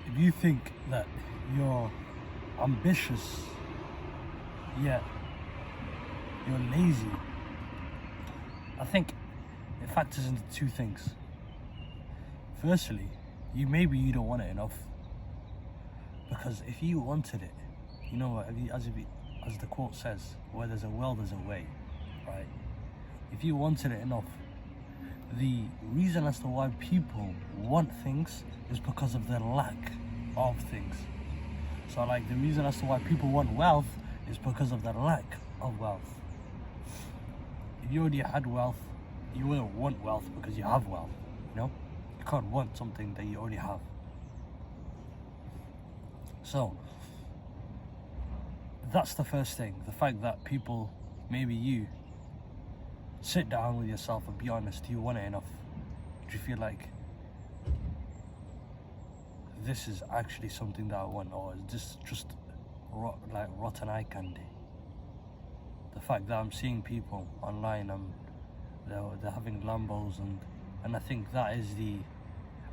If you think that you're ambitious, yet you're lazy, I think it factors into two things. Firstly, maybe you don't want it enough. Because if you wanted it, you know what, as the quote says, where there's a will, there's a way, right? If you wanted it enough, the reason as to why people want things is because of their lack of things. So like the reason as to why people want wealth is because of their lack of wealth. If you already had wealth, you wouldn't want wealth because you have wealth, you know? You can't want something that you already have. So that's the first thing, the fact that people, maybe you, sit down with yourself and be honest, do you want it enough? Do you feel like this is actually something that I want, or is this just rotten eye candy? The fact that I'm seeing people online, they're having Lambos, and I think that is the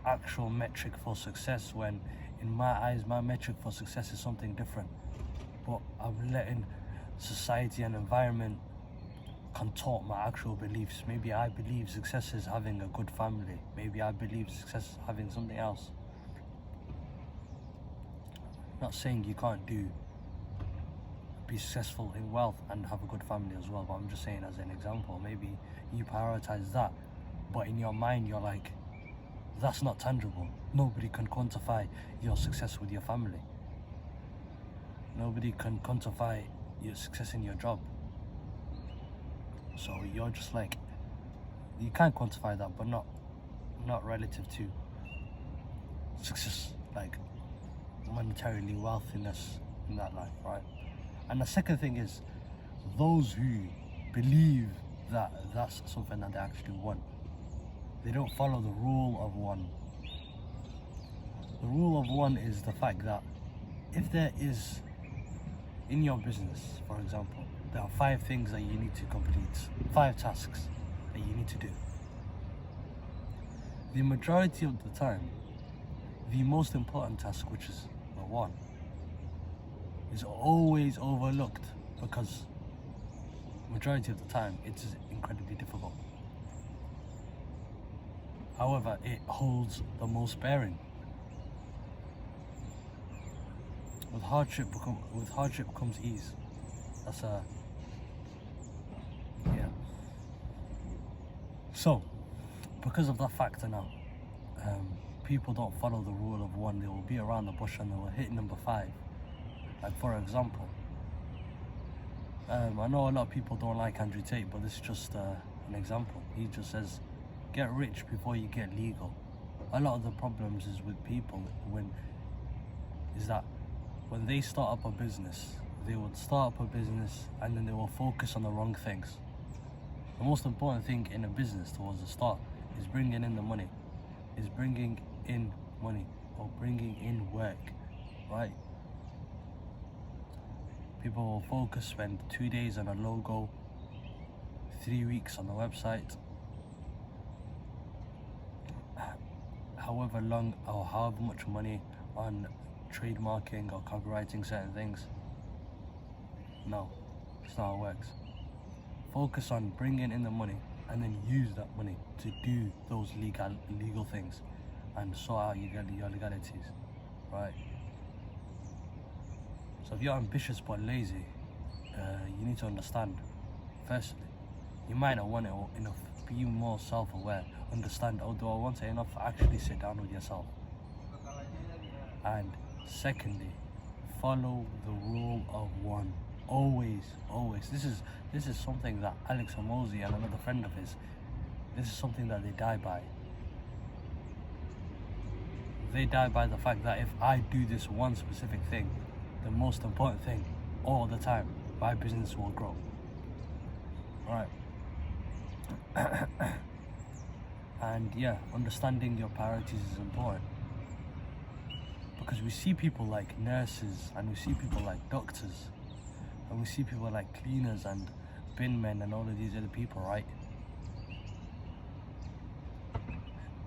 actual metric for success, when in my eyes my metric for success is something different. But I'm letting society and environment contort my actual beliefs. Maybe I believe success is having a good family. Maybe I believe success is having something else. Not saying you can't be successful in wealth and have a good family as well, but I'm just saying as an example, maybe you prioritize that, but in your mind you're like, that's not tangible. Nobody can quantify your success with your family. Nobody can quantify your success in your job. So you're just like, you can quantify that, but not relative to success, like monetarily wealthiness in that life, right? And the second thing is, those who believe that that's something that they actually want, they don't follow the rule of one. The rule of one is the fact that if there is, in your business, for example, there are 5 things that you need to complete, 5 tasks that you need to do. The majority of the time, the most important task, which is the one, is always overlooked because majority of the time it is incredibly difficult. However, it holds the most bearing. With hardship comes ease. That's yeah. So, because of that factor now, people don't follow the rule of one. They will be around the bush and they will hit number 5. Like for example, I know a lot of people don't like Andrew Tate, but this is just an example. He just says, get rich before you get legal. A lot of the problems is with people is that when they start up a business, they would start up a business and then they will focus on the wrong things. The most important thing in a business towards the start is bringing in the money, or bringing in work, right? People will focus, spend 2 days on a logo, 3 weeks on the website, however long or however much money on trademarking or copywriting certain things. No, it's not how it works. Focus on bringing in the money and then use that money to do those legal things and sort out your legalities, right? So if you're ambitious but lazy, you need to understand, firstly, you might not want it enough. Be more self-aware. Understand, do I want it enough? Actually sit down with yourself. And secondly, follow the rule of one. Always. This is something that Alex Hormozi and another friend of his, this is something that they die by. They die by the fact that if I do this one specific thing, the most important thing, all the time, my business will grow. Right. And yeah, understanding your priorities is important. Because we see people like nurses and we see people like doctors and we see people like cleaners and bin men and all of these other people, right?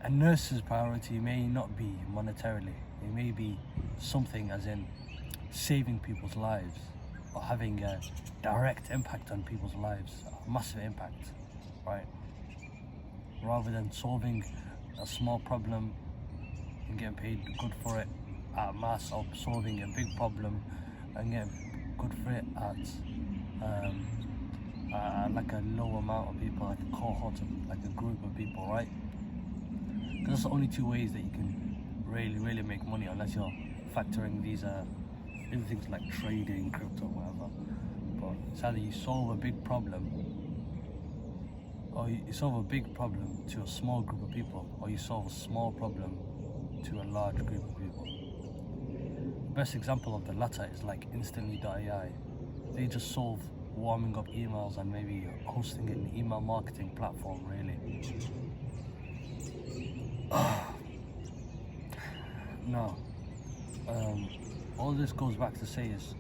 A nurse's priority may not be monetarily. It may be something as in saving people's lives or having a direct impact on people's lives, a massive impact, right? Rather than solving a small problem and getting paid good for it at mass, or solving a big problem and getting good for it at like a low amount of people, like a cohort of, like a group of people, right? Because that's the only two ways that you can really make money, unless you're factoring these in things like trading, crypto, whatever. But it's either you solve a big problem, or you solve a big problem to a small group of people, or you solve a small problem to a large group of people. The best example of the latter is like Instantly.ai. They just solve warming up emails and maybe hosting an email marketing platform, really. No. All this goes back to say is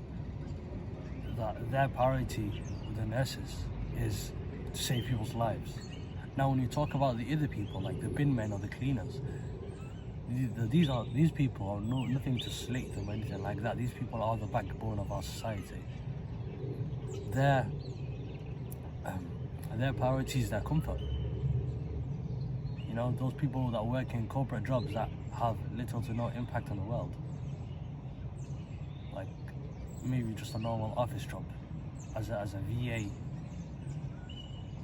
that their priority with the nurses is to save people's lives. Now, when you talk about the other people, like the bin men or the cleaners, these people are nothing to slate them or anything like that. These people are the backbone of our society. Their priority is their comfort. You know, those people that work in corporate jobs that have little to no impact on the world, like maybe just a normal office job, as a VA.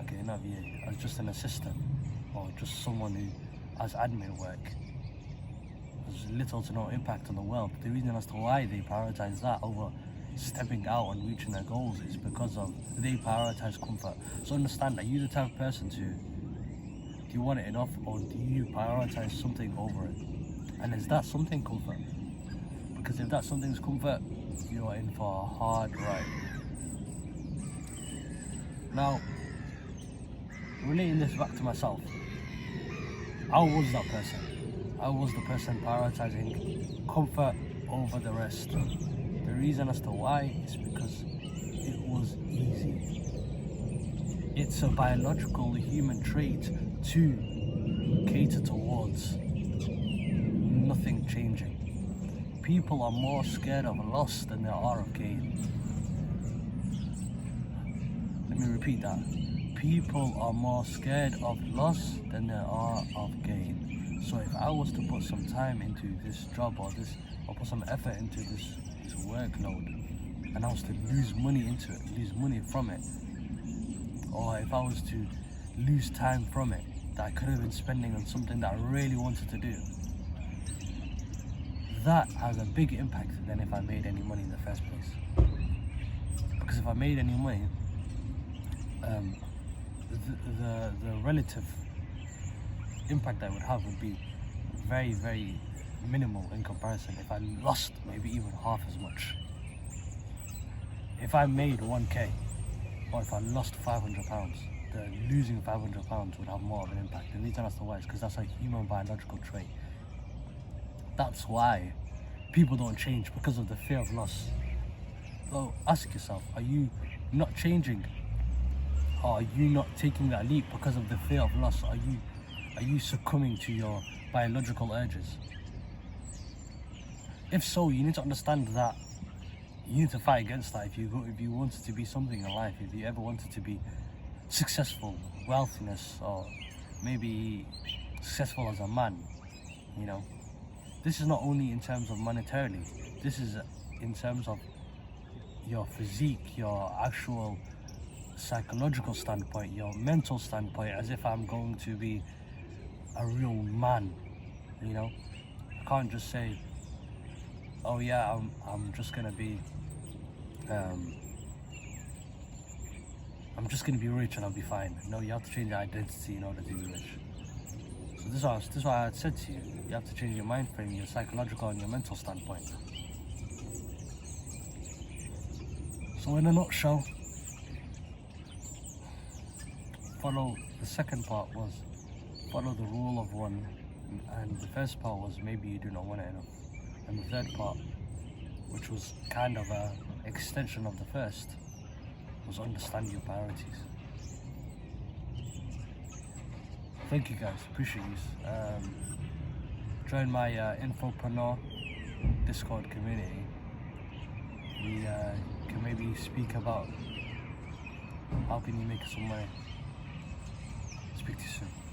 Okay, not VA, as just an assistant, or just someone who has admin work. There's little to no impact on the world. The reason as to why they prioritize that over stepping out and reaching their goals is because of they prioritize comfort. So understand that you're the type of person to, do you want it enough, or do you prioritize something over it? And is that something comfort? Because if that something's comfort, you're in for a hard ride. Now, relating this back to myself, I was that person. I was the person prioritizing comfort over the rest. The reason as to why is because it was easy. It's a biological human trait to cater towards nothing changing. People are more scared of loss than they are of gain. Let me repeat that. People are more scared of loss than they are of gain. So if I was to put some time into this job or put some effort into this workload, and I was to lose money into it, lose money from it, or if I was to lose time from it that I could have been spending on something that I really wanted to do, that has a big impact than if I made any money in the first place. Because if I made any money, the relative impact I would have would be very minimal in comparison if I lost maybe even half as much. If I made 1k, or if I lost £500, the losing £500 would have more of an impact. The reason as to why is because that's a human biological trait. That's why people don't change, because of the fear of loss. So ask yourself, are you not changing? Or are you not taking that leap because of the fear of loss? Are you succumbing to your biological urges? If so, you need to understand that you need to fight against that. If you wanted to be something in life, if you ever wanted to be successful, wealthiness, or maybe successful as a man, you know, this is not only in terms of monetarily, this is in terms of your physique, your actual psychological standpoint, your mental standpoint, as if I'm going to be a real man, you know. I can't just say, oh yeah, I'm just gonna be rich and I'll be fine. No, you have to change your identity in order to be rich. So this is why I said to you, you have to change your mind frame, your psychological and your mental standpoint. So in a nutshell, the second part was follow the rule of one, and the first part was maybe you do not want it enough, and the third part, which was kind of a extension of the first, was understand your priorities. Thank you guys, appreciate you. Join my infopreneur Discord community. We can maybe speak about how can you make some money. Speak to you soon.